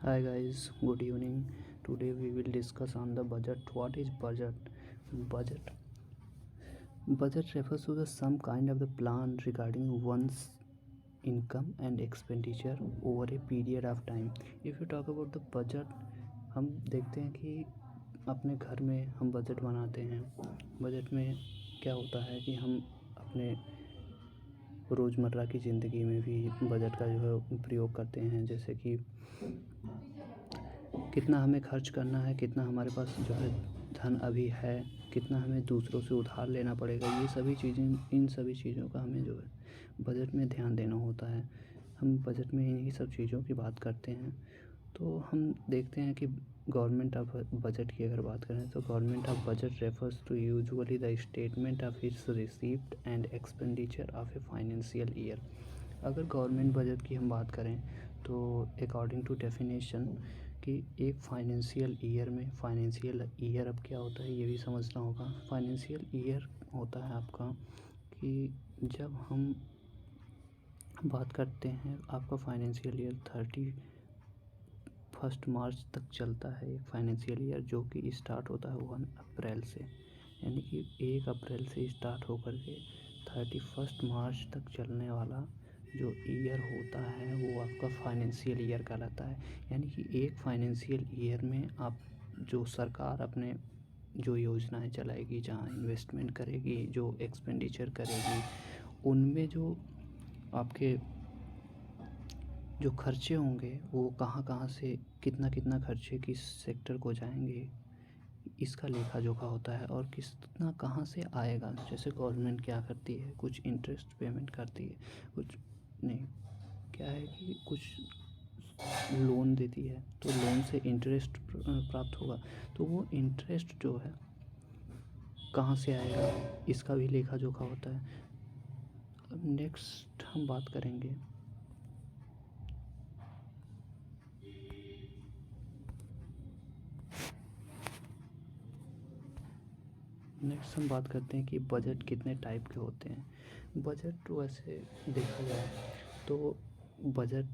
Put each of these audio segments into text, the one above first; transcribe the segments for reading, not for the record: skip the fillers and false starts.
Hi guys, good evening. Today we will discuss on the budget. What is budget? Budget. Budget refers to the some kind of the plan regarding one's income and expenditure over a period of time. If you talk about the budget, हम देखते हैं कि अपने घर में हम budget बनाते हैं. बजट में क्या होता है कि हम अपने रोज़मर्रा की ज़िंदगी में भी बजट का जो है प्रयोग करते हैं. जैसे कि कितना हमें खर्च करना है, कितना हमारे पास जो है धन अभी है, कितना हमें दूसरों से उधार लेना पड़ेगा, ये सभी चीज़ें, इन सभी चीज़ों का हमें जो है बजट में ध्यान देना होता है. हम बजट में इन्हीं सब चीज़ों की बात करते हैं. तो हम देखते हैं कि गवर्नमेंट ऑफ बजट की अगर बात करें तो government of budget refers to usually the statement of its receipt and expenditure of a financial year. अगर गवर्नमेंट बजट की हम बात करें तो अकॉर्डिंग टू डेफिनेशन कि एक फाइनेंशियल ईयर में, फाइनेंशियल ईयर अब क्या होता है ये भी समझना होगा. फाइनेंशियल ईयर होता है आपका कि जब हम बात करते हैं आपका फाइनेंशियल ईयर 31 मार्च तक चलता है. एक फाइनेंशियल ईयर जो कि स्टार्ट होता है 1 अप्रैल से, यानी कि 1 अप्रैल से स्टार्ट होकर के 31 मार्च तक चलने वाला जो ईयर होता है वो आपका फाइनेंशियल ईयर कहलाता है. यानी कि एक फाइनेंशियल ईयर में आप जो सरकार अपने जो योजनाएं चलाएगी, जहाँ इन्वेस्टमेंट करेगी, जो एक्सपेंडिचर करेगी, उनमें जो आपके जो खर्चे होंगे वो कहाँ कहाँ से कितना कितना खर्चे किस सेक्टर को जाएंगे, इसका लेखा जोखा होता है. और कितना कहाँ से आएगा. जैसे गवर्नमेंट क्या करती है, कुछ इंटरेस्ट पेमेंट करती है, कुछ नहीं, क्या है कि कुछ लोन देती है तो लोन से इंटरेस्ट प्राप्त होगा. तो वो इंटरेस्ट जो है कहाँ से आएगा, इसका भी लेखा जोखा होता है. अब नेक्स्ट हम बात करेंगे हम बात करते हैं कि बजट कितने टाइप के होते हैं. बजट वैसे देखा जाए तो बजट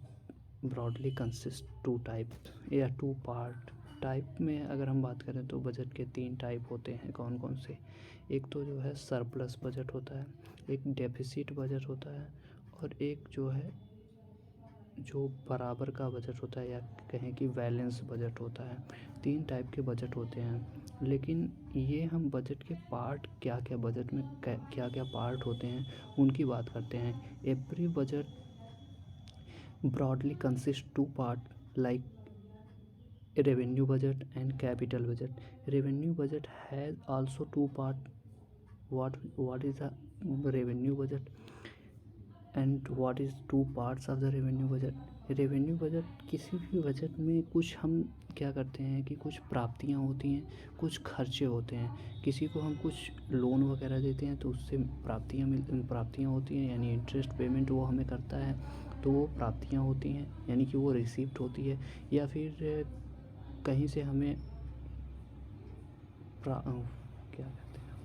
ब्रॉडली कंसिस्ट 2 टाइप या 2 पार्ट. टाइप में अगर हम बात करें तो बजट के 3 टाइप होते हैं. कौन कौन से? एक तो जो है सरप्लस बजट होता है, एक डेफिसिट बजट होता है, और एक जो है जो बराबर का बजट होता है या कहें कि बैलेंस बजट होता है. 3 टाइप के बजट होते हैं. लेकिन ये हम बजट के पार्ट क्या क्या, बजट में क्या क्या पार्ट होते हैं उनकी बात करते हैं. Every budget broadly consist 2 part like revenue budget and capital budget. Revenue budget has also 2 part. What is a revenue budget and what is 2 parts of the revenue budget? Revenue budget, किसी भी budget में कुछ हम क्या करते हैं कि कुछ प्राप्तियां होती हैं, कुछ खर्चे होते हैं. किसी को हम कुछ लोन वगैरह देते हैं तो उससे प्राप्तियां होती हैं, यानी इंटरेस्ट पेमेंट वो हमें करता है तो वो प्राप्तियां होती हैं, यानी कि वो रिसीप्ट होती है. या फिर कहीं से हमें क्या कहते हैं,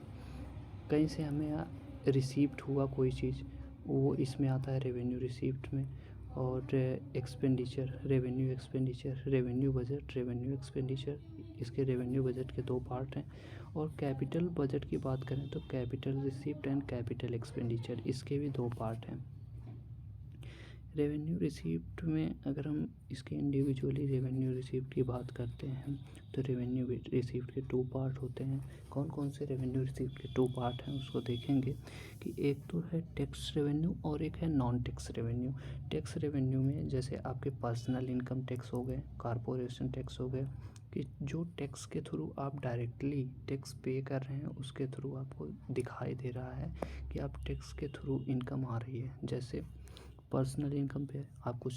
कहीं से हमें रिसीप्ट हुआ कोई चीज़, वो इसमें आता है रेवेन्यू रिसीप्ट में. और expenditure, revenue expenditure, revenue budget, revenue expenditure, इसके रेवेन्यू बजट के 2 पार्ट हैं. और कैपिटल बजट की बात करें तो capital receipt and capital expenditure, इसके भी 2 पार्ट हैं. रेवेन्यू रिसीप्ट में अगर हम इसके इंडिविजुअली रेवेन्यू रिसीप्ट की बात करते हैं तो रेवेन्यू रिसीप्ट के 2 पार्ट होते हैं. कौन कौन से रेवेन्यू रिसीप्ट के 2 पार्ट हैं उसको देखेंगे कि एक तो है टैक्स रेवेन्यू और एक है non tax revenue. Tax revenue में जैसे आपके पर्सनल इनकम टैक्स हो गए, कॉरपोरेशन टैक्स हो गए, कि जो टैक्स के थ्रू आप डायरेक्टली टैक्स पे कर रहे हैं उसके थ्रू आपको दिखाई दे रहा है कि आप टैक्स के थ्रू इनकम आ रही है. जैसे पर्सनल इनकम पे आप कुछ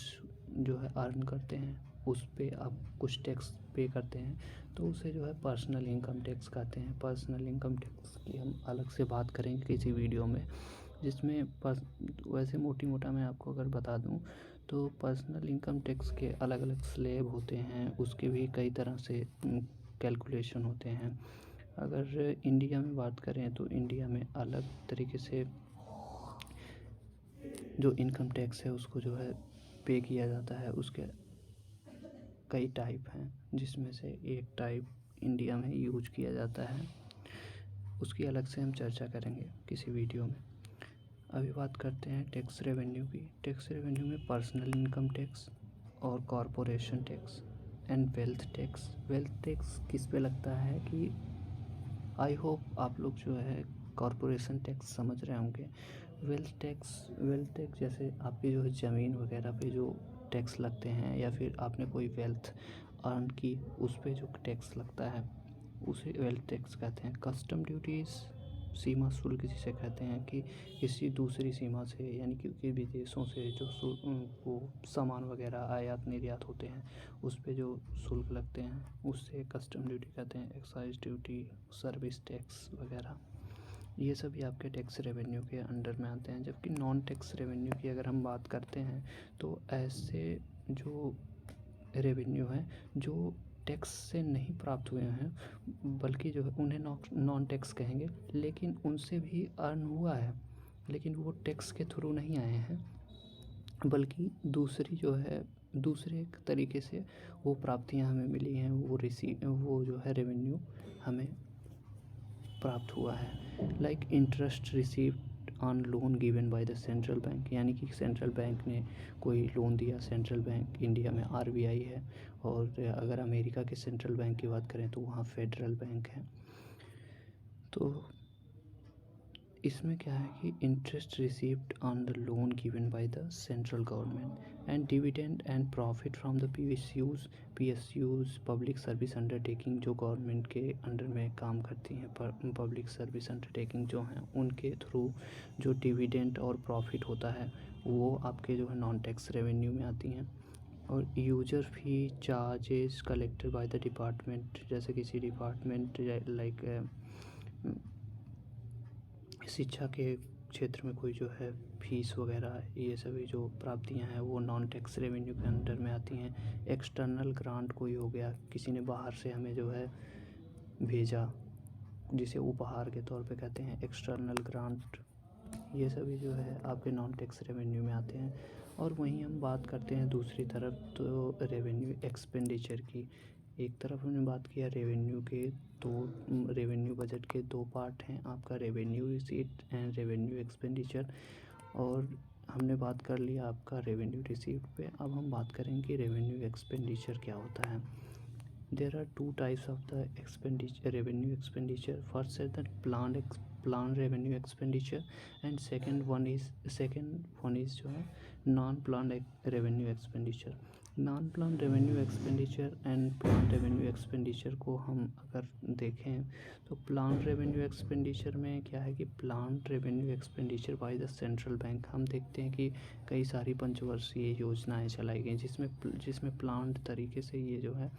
जो है अर्न करते हैं, उस पे आप कुछ टैक्स पे करते हैं तो उसे जो है पर्सनल इनकम टैक्स कहते हैं. पर्सनल इनकम टैक्स की हम अलग से बात करेंगे किसी वीडियो में, जिसमें वैसे मोटी मोटा मैं आपको अगर बता दूं तो पर्सनल इनकम टैक्स के अलग अलग स्लैब होते हैं, उसके भी कई तरह से कैलकुलेशन होते हैं. अगर इंडिया में बात करें तो इंडिया में अलग तरीके से जो इनकम टैक्स है उसको जो है पे किया जाता है. उसके कई टाइप हैं, जिसमें से एक टाइप इंडिया में यूज किया जाता है, उसकी अलग से हम चर्चा करेंगे किसी वीडियो में। अभी बात करते हैं टैक्स रेवेन्यू की। टैक्स रेवेन्यू में पर्सनल इनकम टैक्स और corporation tax and wealth tax. Wealth tax किस पे लगता है कि आई होप आप लोग जो है कॉरपोरेशन टैक्स समझ रहे होंगे। वेल्थ टैक्स जैसे आपकी जो है ज़मीन वगैरह पे जो टैक्स लगते हैं, या फिर आपने कोई वेल्थ अर्न की उस पे जो टैक्स लगता है उसे वेल्थ टैक्स कहते हैं। कस्टम ड्यूटीज़ सीमा शुल्क जिसे कहते हैं कि किसी दूसरी सीमा से यानी कि विदेशों से जो वो सामान वगैरह आयात निर्यात होते हैं उस पे जो शुल्क लगते हैं उससे कस्टम ड्यूटी कहते हैं। एक्साइज ड्यूटी, सर्विस टैक्स वगैरह, ये सभी आपके टैक्स रेवेन्यू के अंडर में आते हैं। जबकि नॉन टैक्स रेवेन्यू की अगर हम बात करते हैं तो ऐसे जो रेवेन्यू हैं जो टैक्स से नहीं प्राप्त हुए हैं, बल्कि जो है उन्हें नॉन टैक्स कहेंगे, लेकिन उनसे भी अर्न हुआ है, लेकिन वो टैक्स के थ्रू नहीं आए हैं, बल्कि दूसरी जो है दूसरे तरीके से वो प्राप्तियां हमें मिली हैं, वो जो है रेवेन्यू हमें प्राप्त हुआ है। Like interest received on loan given by the central bank, यानी कि सेंट्रल बैंक ने कोई लोन दिया। सेंट्रल बैंक इंडिया में आरबीआई है, और अगर अमेरिका के सेंट्रल बैंक की बात करें तो वहाँ फेडरल बैंक है। तो इसमें क्या है कि interest received on the loan given by the central government and dividend and profit from the PSUs public service undertaking, जो गवर्नमेंट के अंडर में काम करती हैं पब्लिक सर्विस अंडरटेकिंग जो हैं, उनके थ्रू जो डिविडेंड और प्रॉफिट होता है वो आपके जो है नॉन टैक्स रेवेन्यू में आती हैं। और user fee charges collected by the department, जैसे किसी डिपार्टमेंट लाइक शिक्षा के क्षेत्र में कोई जो है फीस वगैरह, ये सभी जो प्राप्तियां हैं वो नॉन टैक्स रेवेन्यू के अंडर में आती हैं। एक्सटर्नल ग्रांट कोई हो गया, किसी ने बाहर से हमें जो है भेजा, जिसे उपहार के तौर पे कहते हैं एक्सटर्नल ग्रांट, ये सभी जो है आपके नॉन टैक्स रेवेन्यू में आते हैं। और वहीं हम बात करते हैं दूसरी तरफ तो रेवेन्यू एक्सपेंडिचर की। एक तरफ हमने बात किया रेवेन्यू बजट के दो पार्ट हैं, आपका revenue receipt and revenue expenditure, और हमने बात कर लिया आपका रेवेन्यू रिसीट पे। अब हम बात करेंगे कि रेवेन्यू एक्सपेंडिचर क्या होता है। There are two types of the revenue expenditure. First is the planned revenue expenditure and second one is जो है non plan revenue expenditure. Non plan revenue expenditure and plan revenue expenditure को हम अगर देखें तो प्लान रेवेन्यू एक्सपेंडिचर में क्या है कि plan revenue expenditure by the central bank, हम देखते हैं कि कई सारी पंचवर्षीय योजनाएं चलाई गई जिसमें प्लान तरीके से ये जो है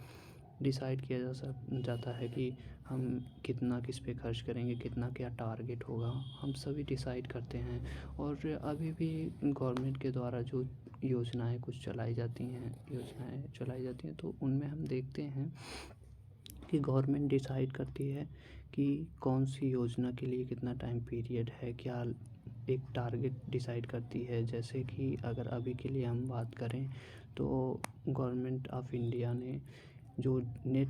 डिसाइड किया जाता है कि हम कितना किस पे खर्च करेंगे, कितना क्या टारगेट होगा, हम सभी डिसाइड करते हैं। और अभी भी गवर्नमेंट के द्वारा जो योजनाएं चलाई जाती हैं तो उनमें हम देखते हैं कि गवर्नमेंट डिसाइड करती है कि कौन सी योजना के लिए कितना टाइम पीरियड है, क्या एक टारगेट डिसाइड करती है। जैसे कि अगर अभी के लिए हम बात करें तो गवर्नमेंट ऑफ इंडिया ने जो नेट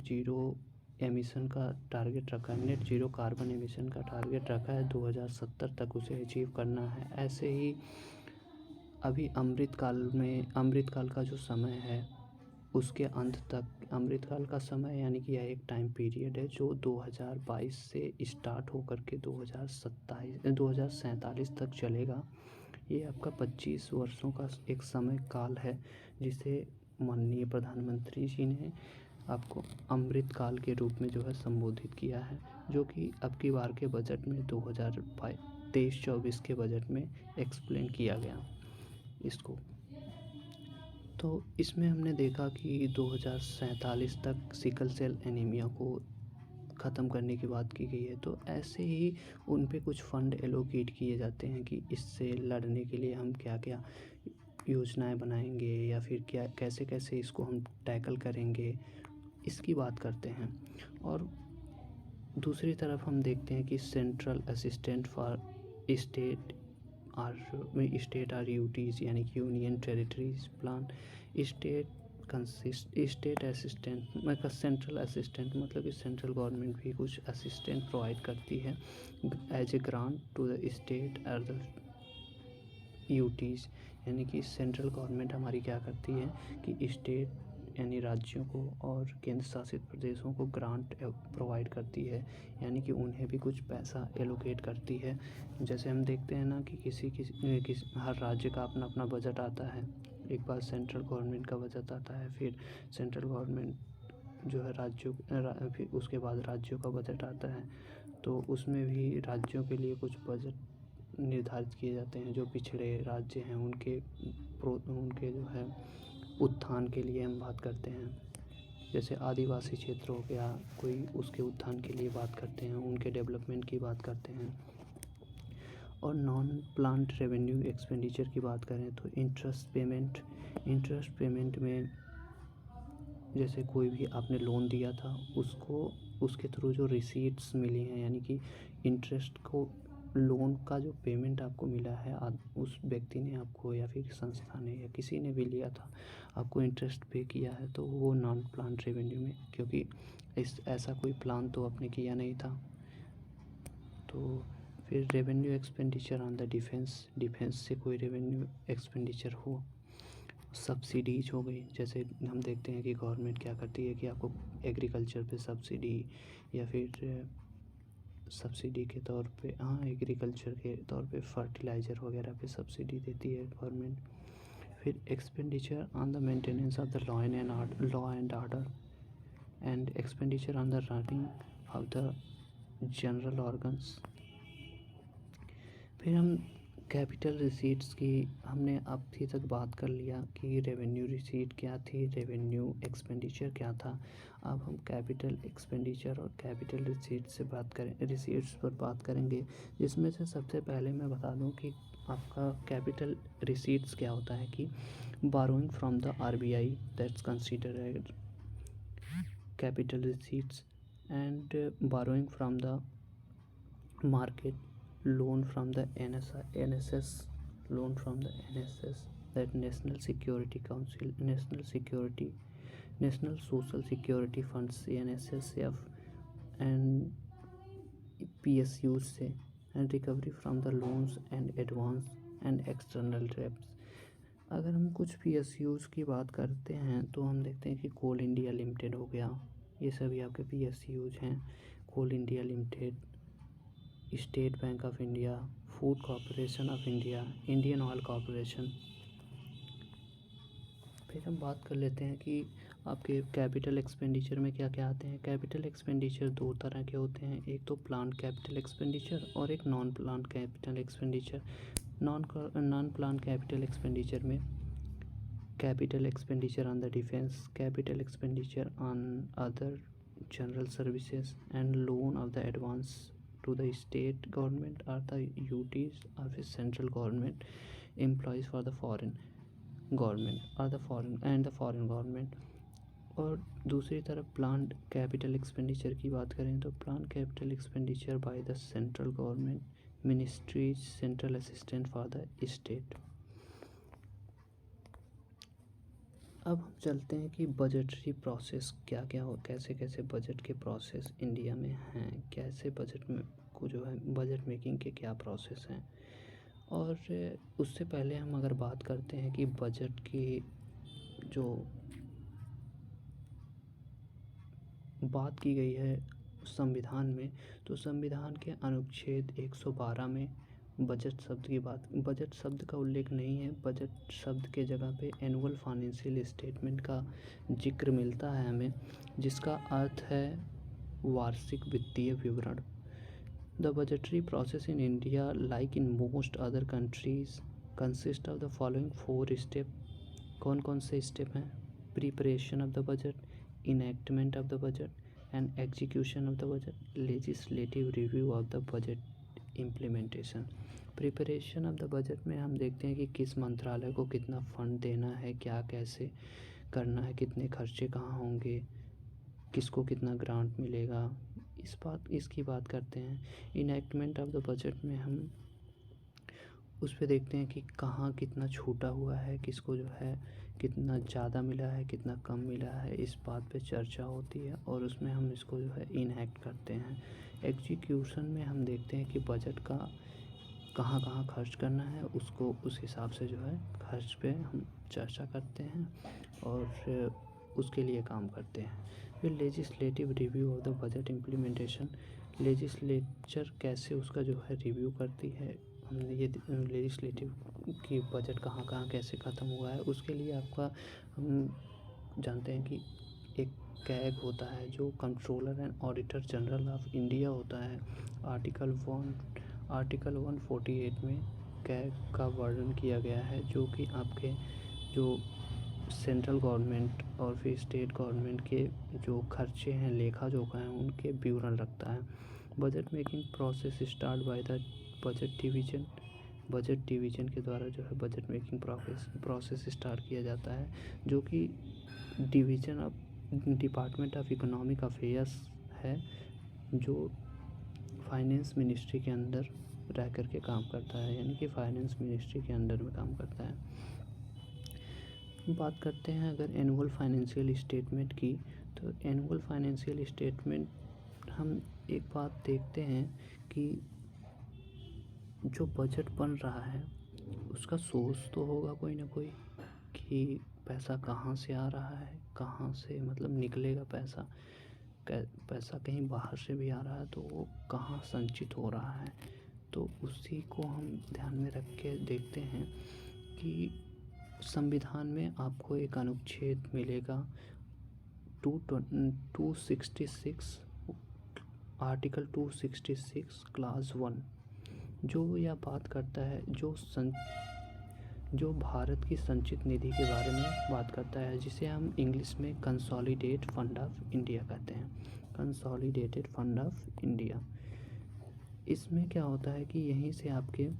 जीरो एमिशन का टारगेट रखा है, नेट जीरो कार्बन एमिशन का टारगेट रखा है 2070 तक उसे अचीव करना है। ऐसे ही अभी अमृतकाल का जो समय है उसके अंत तक, अमृतकाल का समय यानी कि यह एक टाइम पीरियड है जो 2022 से स्टार्ट होकर के 2047 तक चलेगा। ये आपका 25 वर्षों का एक समय काल है जिसे माननीय प्रधानमंत्री जी ने आपको अमृतकाल के रूप में जो है संबोधित किया है, जो कि अब की बार के बजट में 2023-24 के बजट में एक्सप्लेन किया गया इसको। तो इसमें हमने देखा कि 2047 तक सिकल सेल एनीमिया को ख़त्म करने की बात की गई है। तो ऐसे ही उन पे कुछ फ़ंड एलोकेट किए जाते हैं कि इससे लड़ने के लिए हम क्या क्या योजनाएं बनाएंगे, या फिर क्या कैसे इसको हम टैकल करेंगे, इसकी बात करते हैं। और दूसरी तरफ हम देखते हैं कि central assistant for state state or UTs यानी कि union territories plan. State assistant मतलब सेंट्रल असिस्टेंट, मतलब कि सेंट्रल गवर्नमेंट भी कुछ असिस्टेंट प्रोवाइड करती है as a grant to the state और द यूटीज। यानी कि सेंट्रल गवर्नमेंट हमारी क्या करती है कि स्टेट यानी राज्यों को और केंद्र शासित प्रदेशों को ग्रांट प्रोवाइड करती है, यानी कि उन्हें भी कुछ पैसा एलोकेट करती है। जैसे हम देखते हैं ना कि हर राज्य का अपना अपना बजट आता है। एक बार सेंट्रल गवर्नमेंट का बजट आता है, फिर सेंट्रल गवर्नमेंट जो है फिर उसके बाद राज्यों का बजट आता है। तो उसमें भी राज्यों के लिए कुछ बजट निर्धारित किए जाते हैं। जो पिछड़े राज्य हैं उनके जो है उत्थान के लिए हम बात करते हैं। जैसे आदिवासी क्षेत्र हो गया कोई, उसके उत्थान के लिए बात करते हैं, उनके डेवलपमेंट की बात करते हैं। और नॉन प्लान्ड रेवेन्यू एक्सपेंडिचर की बात करें तो इंटरेस्ट पेमेंट में जैसे कोई भी आपने लोन दिया था उसको उसके थ्रू जो रिसीट्स मिली हैं, यानी कि इंटरेस्ट को लोन का जो पेमेंट आपको मिला है उस व्यक्ति ने आपको या फिर संस्था ने या किसी ने भी लिया था आपको इंटरेस्ट पे किया है, तो वो नॉन प्लान रेवेन्यू में, क्योंकि ऐसा कोई प्लान तो आपने किया नहीं था। तो फिर revenue expenditure on the defence से कोई रेवेन्यू एक्सपेंडिचर हो। सब्सिडीज हो गई, जैसे हम देखते हैं कि गवर्नमेंट क्या करती है कि आपको एग्रीकल्चर पे सब्सिडी या फिर सब्सिडी के तौर पे एग्रीकल्चर के तौर पे फर्टिलाइज़र वगैरह पे सब्सिडी देती है गवर्नमेंट। फिर expenditure on the maintenance of the law and order and expenditure on the running of the general organs. फिर हम कैपिटल रिसीट्स की हमने अब तक बात कर लिया कि रेवेन्यू रिसीट क्या थी, रेवेन्यू एक्सपेंडिचर क्या था। अब हम कैपिटल एक्सपेंडिचर और कैपिटल रिसीट्स पर बात करेंगे, जिसमें से सबसे पहले मैं बता दूं कि आपका कैपिटल रिसीट्स क्या होता है कि burrowing from the RBI that's considered capital receipts and burrowing from the market, loan from the NSS, that National Security Council, National Social Security Funds NSSF and PSUs से, and recovery from the loans and advance and external debts। अगर हम कुछ PSUs की बात करते हैं तो हम देखते हैं कि कोल इंडिया लिमिटेड हो गया, ये सभी आपके PSUs हैं। Coal India Limited, State Bank of India, Food Corporation of India, Indian Oil Corporation. फिर हम बात कर लेते हैं कि आपके कैपिटल एक्सपेंडिचर में क्या क्या आते हैं। कैपिटल एक्सपेंडिचर दो तरह के होते हैं, एक तो प्लान कैपिटल एक्सपेंडिचर और एक non plan capital expenditure. Non plan capital expenditure में capital expenditure on the defence, capital expenditure on other general services and loan of the advance to the state government or the UTs or the central government employees for the foreign government or the foreign government। और दूसरी तरफ planned capital expenditure की बात करें तो plan capital expenditure by the central government ministries central assistant for the state. अब हम चलते हैं कि बजटरी प्रोसेस क्या क्या हो, कैसे कैसे बजट के प्रोसेस इंडिया में हैं, कैसे बजट में को जो है बजट मेकिंग के क्या प्रोसेस हैं। और उससे पहले हम अगर बात करते हैं कि बजट की जो बात की गई है संविधान में, तो संविधान के अनुच्छेद 112 में बजट शब्द का उल्लेख नहीं है। बजट शब्द के जगह पे एनुअल फाइनेंशियल स्टेटमेंट का जिक्र मिलता है हमें, जिसका अर्थ है वार्षिक वित्तीय विवरण। The budgetary process in India like in most other countries consist of the following 4 step. कौन कौन से स्टेप हैं? Preparation of the budget, enactment of the budget and execution of the budget, legislative review of the budget implementation. Preparation of the budget में हम देखते हैं कि किस मंत्रालय को कितना फंड देना है, क्या कैसे करना है, कितने खर्चे कहाँ होंगे, किसको कितना ग्रांट मिलेगा, इसकी बात करते हैं। इनैक्टमेंट ऑफ द बजट में हम उस पे देखते हैं कि कहाँ कितना छूटा हुआ है, किसको जो है कितना ज़्यादा मिला है, कितना कम मिला है, इस बात पे चर्चा होती है और उसमें हम इसको जो है इनएक्ट करते हैं। एग्जीक्यूशन में हम देखते हैं कि बजट का कहाँ कहाँ खर्च करना है, उसको उस हिसाब से जो है खर्च पे हम चर्चा करते हैं और उसके लिए काम करते हैं। फिर legislative review of the budget implementation, legislature कैसे उसका जो है रिव्यू करती है, हमने ये लेजिस्लेटिव की बजट कहाँ कहाँ कैसे ख़त्म हुआ है, उसके लिए आपका हम जानते हैं कि एक कैग होता है जो controller and auditor general of India होता है। आर्टिकल 148 में कैग का वर्णन किया गया है, जो कि आपके जो सेंट्रल गवर्नमेंट और फिर स्टेट गवर्नमेंट के जो खर्चे हैं, लेखा जोखा हैं, उनके विवरण रखता है। Budget making process start by the budget division, budget division के द्वारा जो है बजट मेकिंग प्रोसेस स्टार्ट किया जाता है, जो कि division of department of economic affairs है, जो फाइनेंस मिनिस्ट्री के अंदर रह कर के काम करता है, यानी कि फाइनेंस मिनिस्ट्री के अंडर में काम करता है। बात करते हैं अगर एनुअल फाइनेंशियल स्टेटमेंट की, तो एनुअल फाइनेंशियल स्टेटमेंट हम एक बात देखते हैं कि जो बजट बन रहा है उसका सोर्स तो होगा कोई ना कोई, कि पैसा कहाँ से आ रहा है, कहाँ से मतलब निकलेगा पैसा, पैसा कहीं बाहर से भी आ रहा है तो वो कहाँ संचित हो रहा है। तो उसी को हम ध्यान में रख के देखते हैं कि संविधान में आपको एक अनुच्छेद मिलेगा 266, आर्टिकल 266 क्लास 1, जो यह बात करता है जो भारत की संचित निधि के बारे में बात करता है, जिसे हम इंग्लिश में कंसोलिडेटेड फंड ऑफ इंडिया कहते हैं। कंसोलिडेटेड फंड ऑफ इंडिया, इसमें क्या होता है कि यहीं से आपके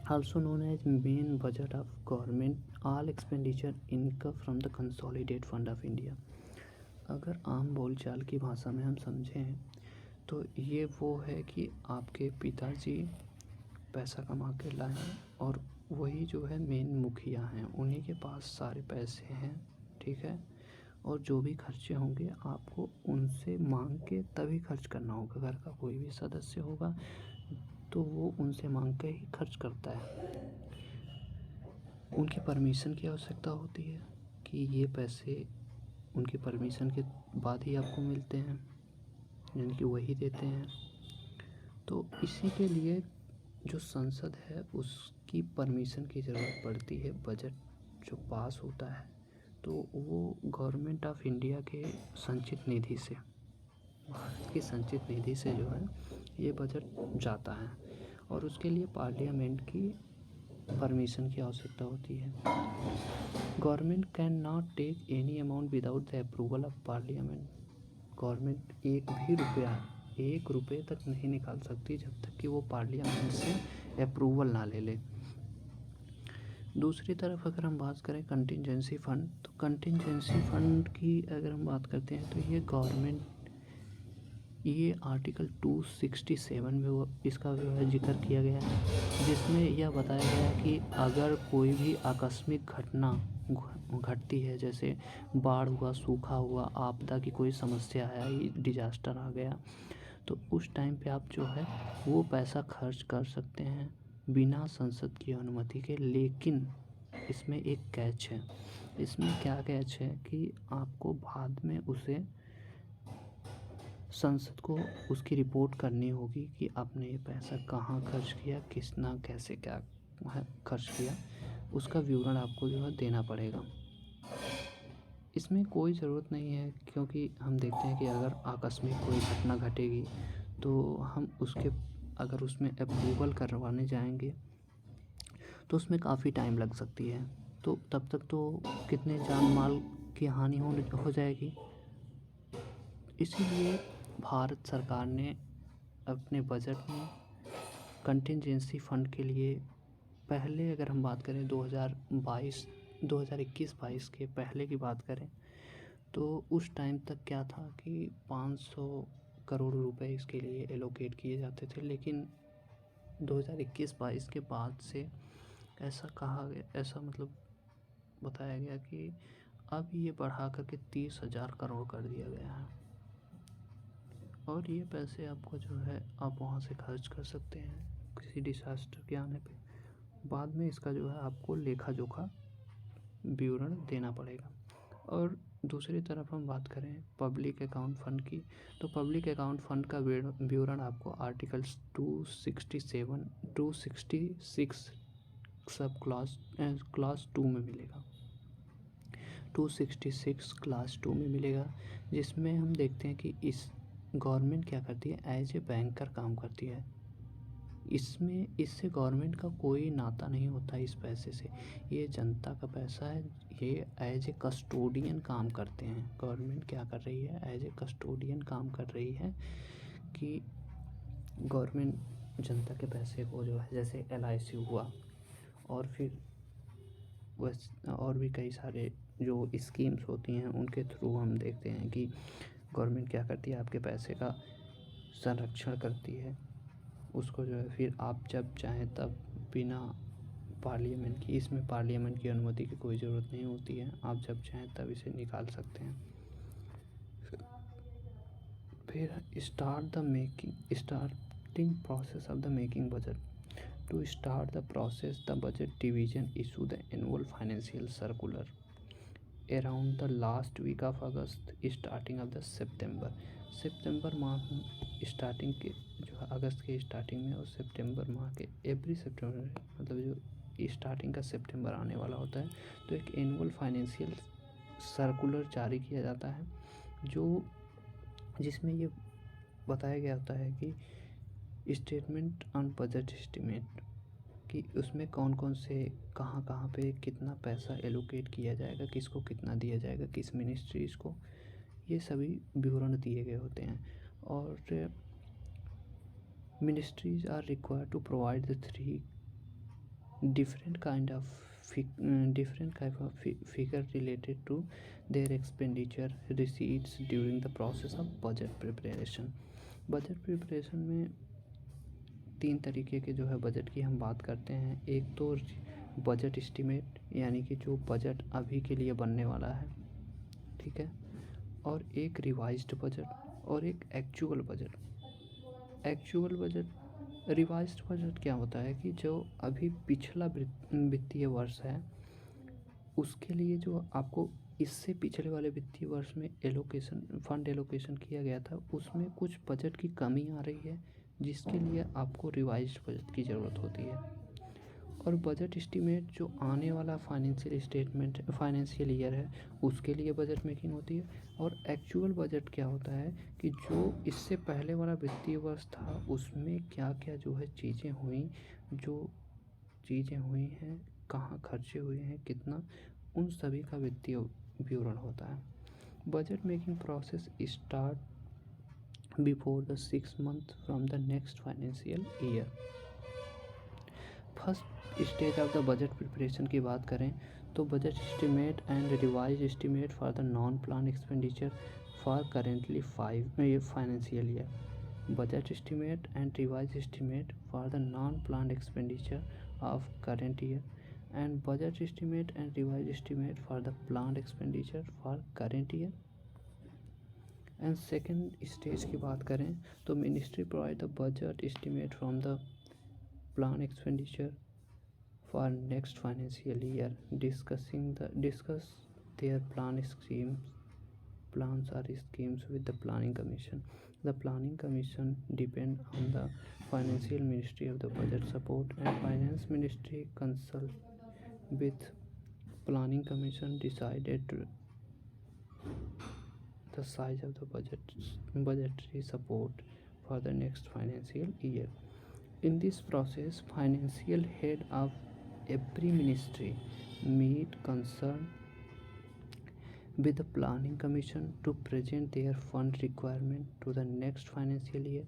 also known as main budget of government, all expenditure income from the consolidated fund of India। अगर आम बोलचाल की भाषा में हम समझें तो ये वो है कि आपके पिताजी पैसा कमा के लाए और वही जो है मेन मुखिया हैं, उन्हीं के पास सारे पैसे हैं, ठीक है, और जो भी खर्चे होंगे आपको उनसे मांग के तभी खर्च करना होगा। घर का कोई भी सदस्य होगा तो वो उनसे मांग के ही खर्च करता है। उनकी परमिशन की आवश्यकता होती है कि ये पैसे उनकी परमिशन के बाद ही आपको मिलते हैं, यानी कि वही देते हैं। तो इसी के लिए जो संसद है उसकी परमिशन की ज़रूरत पड़ती है। बजट जो पास होता है तो वो गवर्नमेंट ऑफ इंडिया के संचित निधि से, भारत की संचित निधि से जो है ये बजट जाता है और उसके लिए पार्लियामेंट की परमिशन की आवश्यकता होती है। Government can not take any amount without the approval of parliament. Government एक रुपये तक नहीं निकाल सकती जब तक कि वो पार्लियामेंट से अप्रूवल ना ले ले। दूसरी तरफ अगर हम बात करें कंटिजेंसी फ़ंड, तो कंटिजेंसी फ़ंड की अगर हम बात करते हैं तो ये गवर्नमेंट, ये आर्टिकल 267 में वो इसका जो है जिक्र किया गया है, जिसमें यह बताया गया है कि अगर कोई भी आकस्मिक घटना घटती है, जैसे बाढ़ हुआ, सूखा हुआ, आपदा की कोई समस्या आई, डिजास्टर आ गया, तो उस टाइम पे आप जो है वो पैसा खर्च कर सकते हैं बिना संसद की अनुमति के। लेकिन इसमें एक कैच है। इसमें क्या कैच है कि आपको बाद में उसे संसद को उसकी रिपोर्ट करनी होगी कि आपने ये पैसा कहाँ खर्च किया, कितना कैसे क्या खर्च किया, उसका विवरण आपको जो है देना पड़ेगा। इसमें कोई ज़रूरत नहीं है, क्योंकि हम देखते हैं कि अगर आकस्मिक कोई घटना घटेगी तो हम अगर उसमें अप्रूवल करवाने जाएंगे तो उसमें काफ़ी टाइम लग सकती है, तो तब तक तो कितने जान माल की हानि हो जाएगी। इसीलिए भारत सरकार ने अपने बजट में कंटिजेंसी फ़ंड के लिए, पहले अगर हम बात करें 2021-22 के पहले की बात करें तो उस टाइम तक क्या था कि 500 करोड़ रुपए इसके लिए एलोकेट किए जाते थे। लेकिन 2021-22 के बाद से ऐसा कहा गया, ऐसा मतलब बताया गया कि अब ये बढ़ा करके 30,000 करोड़ कर दिया गया है और ये पैसे आपको जो है आप वहाँ से खर्च कर सकते हैं किसी डिसास्टर के आने पे। बाद में इसका जो है आपको लेखा जोखा विवरण देना पड़ेगा। और दूसरी तरफ हम बात करें पब्लिक अकाउंट फ़ंड की, तो पब्लिक अकाउंट फ़ंड का विवरण आपको आर्टिकल्स 266 सब क्लास 2 में मिलेगा। 266 क्लास 2 में मिलेगा, जिसमें हम देखते हैं कि इस गवर्नमेंट क्या करती है, एज ए बैंकर काम करती है। इससे गवर्नमेंट का कोई नाता नहीं होता इस पैसे से, ये जनता का पैसा है। ये एज ए कस्टोडियन काम करते हैं। गवर्नमेंट क्या कर रही है, एज ए कस्टोडियन काम कर रही है कि गवर्नमेंट जनता के पैसे को जो है, जैसे LIC हुआ और फिर और भी कई सारे जो स्कीम्स होती हैं उनके थ्रू हम देखते हैं कि गवर्नमेंट क्या करती है, आपके पैसे का संरक्षण करती है। उसको जो है फिर आप जब चाहें तब बिना पार्लियामेंट की, इसमें पार्लियामेंट की अनुमति की कोई ज़रूरत नहीं होती है, आप जब चाहें तब इसे निकाल सकते हैं। फिर starting process of the making budget. To start the process the budget division issue the annual financial circular around the last week of August starting of the September माह स्टार्टिंग के जो है अगस्त के स्टार्टिंग में और सितंबर माह के एवरी सितंबर मतलब जो स्टार्टिंग का सितंबर आने वाला होता है, तो एक एनुअल फाइनेंशियल सर्कुलर जारी किया जाता है जिसमें ये बताया गया होता है कि स्टेटमेंट ऑन बजट एस्टिमेट, कि उसमें कौन कौन से कहाँ पे कितना पैसा एलोकेट किया जाएगा, किसको कितना दिया जाएगा, किस मिनिस्ट्रीज़ को, ये सभी विवरण दिए गए होते हैं। और ministries are required to provide the 3 different kind of figure related to their expenditure receipts during the process of budget preparation। Budget preparation में 3 तरीके के जो है बजट की हम बात करते हैं। एक तो बजट एस्टिमेट, यानी कि जो बजट अभी के लिए बनने वाला है, ठीक है, और एक रिवाइज्ड बजट और एक एक्चुअल बजट। रिवाइज्ड बजट क्या होता है कि जो अभी पिछला वित्तीय वर्ष है उसके लिए जो आपको इससे पिछले वाले वित्तीय वर्ष में फंड एलोकेशन किया गया था, उसमें कुछ बजट की कमी आ रही है, जिसके लिए आपको रिवाइज्ड बजट की ज़रूरत होती है। और बजट एस्टीमेट जो आने वाला फाइनेंशियल ईयर है उसके लिए बजट मेकिंग होती है। और एक्चुअल बजट क्या होता है कि जो इससे पहले वाला वित्तीय वर्ष था उसमें क्या क्या जो है चीज़ें हुई हैं, कहाँ खर्चे हुए हैं, कितना, उन सभी का वित्तीय विवरण होता है। Budget making process start before the 6 month from the next financial year. First stage of the budget preparation की बात करें तो budget estimate and revise estimate for the non plan expenditure for currently financial year. Budget estimate and revise estimate for the non plan expenditure of current year and budget estimate and revise estimate for the plan expenditure for current year. And second stage की बात करें तो ministry provide the budget estimate from the plan expenditure for next financial year, discuss their plans or schemes with the planning commission. The planning commission depend on the financial ministry of the budget support, and finance ministry consult with planning commission decided the size of the budgetary support for the next financial year. In this process, financial head of every ministry meet concerned with the planning commission to present their fund requirement to the next financial year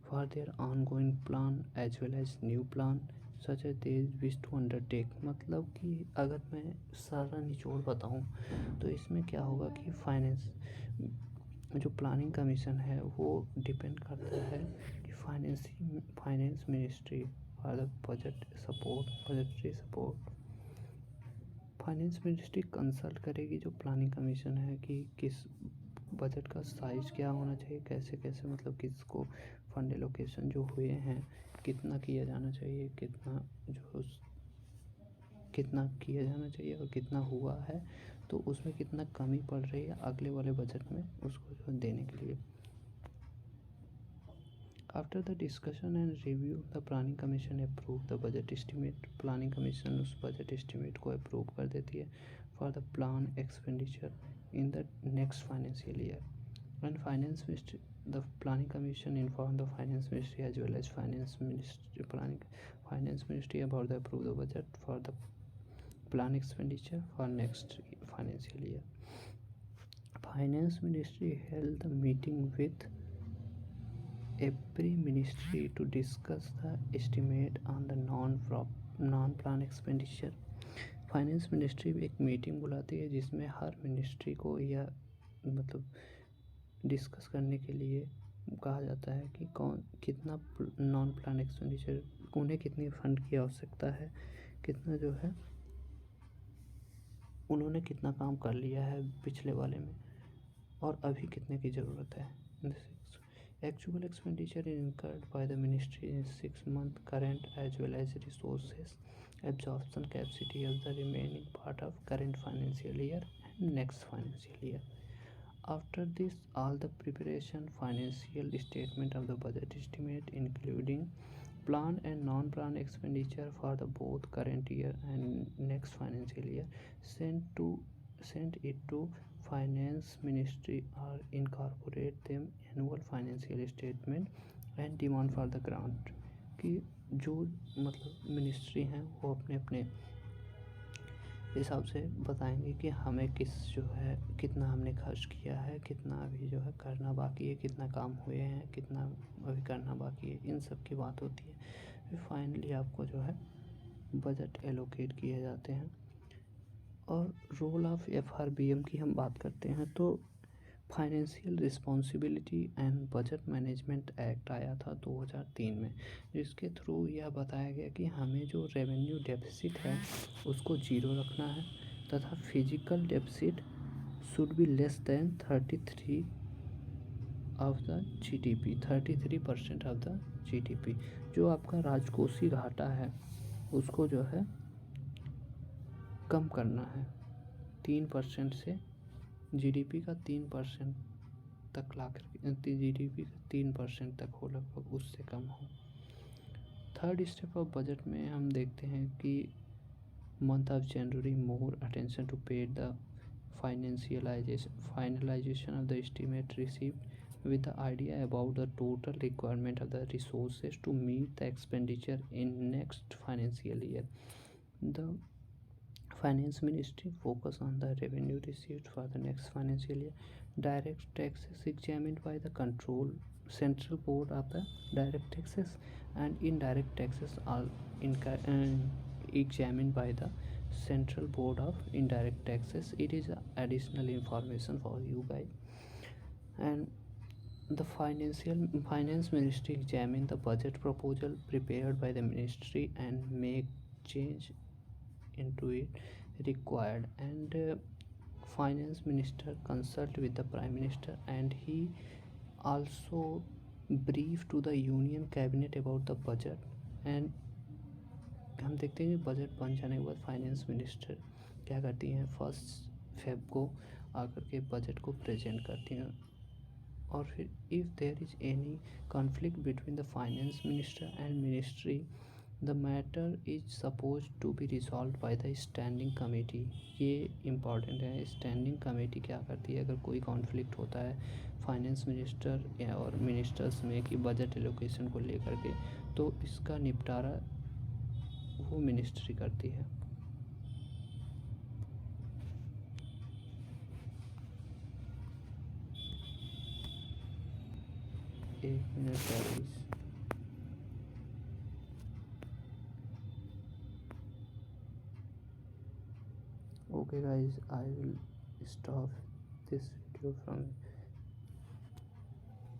for their ongoing plan as well as new plan such as they wish to undertake। मतलब कि अगर मैं सारा निचोड़ बताऊं तो इसमें क्या होगा कि जो प्लानिंग कमीशन है वो डिपेंड करता है कि finance ministry for the budgetary support. Finance ministry consult करेगी जो प्लानिंग कमीशन है कि किस बजट का साइज क्या होना चाहिए, कैसे कैसे मतलब किसको फंड एलोकेशन जो हुए हैं कितना किया जाना चाहिए, कितना किया जाना चाहिए और कितना हुआ है, तो उसमें कितना कमी पड़ रही है अगले वाले बजट में उसको जो देने के लिए. After the discussion and review the planning commission approve the budget estimate. Planning commission उस बजट एस्टिमेट को अप्रूव कर देती है for the plan expenditure in the next financial year. And finance ministry, the planning commission informed the finance ministry as well as finance ministry about the approved budget for the plan expenditure for next financial year. Finance ministry held the meeting with every ministry to discuss the estimate on the non-plan expenditure. Finance ministry एक meeting बुलाती है जिसमें हर ministry को यह मतलब discuss करने के लिए कहा जाता है कि कौन कितना नॉन प्लान एक्सपेंडिचर, उन्हें कितनी फंड की आवश्यकता है, कितना जो है उन्होंने कितना काम कर लिया है पिछले वाले में और अभी कितने की ज़रूरत है. Actual expenditure incurred by the ministry in 6 month current as well as resources absorption capacity of the remaining part of current financial year and next financial year. After this, all the preparation financial statement of the budget estimate including plan and non-plan expenditure for the both current year and next financial year sent it to finance ministry or incorporate them annual financial statement and demand for the grant. कि जो मतलब ministry हैं वो अपने अपने हिसाब से बताएंगे कि हमें जो है कितना हमने खर्च किया है, कितना अभी जो है करना बाकी है, कितना काम हुए हैं, कितना अभी करना बाकी है, इन सब की बात होती है. फिर फाइनली आपको जो है बजट एलोकेट किए जाते हैं. और रोल ऑफ FRBM की हम बात करते हैं तो financial responsibility and budget management act आया था 2003 में, जिसके थ्रू यह बताया गया कि हमें जो रेवेन्यू डेफिसिट है उसको ज़ीरो रखना है तथा physical deficit should be less than 33% of the GDP. जो आपका राजकोषीय घाटा है उसको जो है कम करना है 3% से, GDP का 3% तक ला कर GDP का 3% तक हो, लगभग उससे कम हो. थर्ड स्टेप ऑफ बजट में हम देखते हैं कि month of January more attention to paid the finalization of the estimate received with the idea about the total requirement of the resources to meet the expenditure in next financial year. The Finance Ministry focus on the revenue received for the next financial year. Direct taxes examined by the Central Board of the Direct Taxes and indirect taxes are examined by the Central Board of Indirect Taxes. It is additional information for you guys. And the Finance Ministry examine the budget proposal prepared by the ministry and make change into it required. And finance minister consult with the prime minister and he also brief to the union cabinet about the budget. And हम देखते हैं कि budget बन जाने के बाद finance minister क्या करती हैं, 1 Feb को आकर के बजट को प्रेजेंट करती हैं. और फिर if there is any conflict between the finance minister and ministry the matter is suppose to be resolve by the standing committee. ये इम्पॉर्टेंट है. स्टैंडिंग कमेटी क्या करती है, अगर कोई कॉन्फ्लिक्ट होता है फाइनेंस मिनिस्टर और मिनिस्टर्स में कि बजट एलोकेशन को लेकर के, तो इसका निपटारा वो मिनिस्ट्री करती है. एक minute guys. Okay guys, I will stop this video from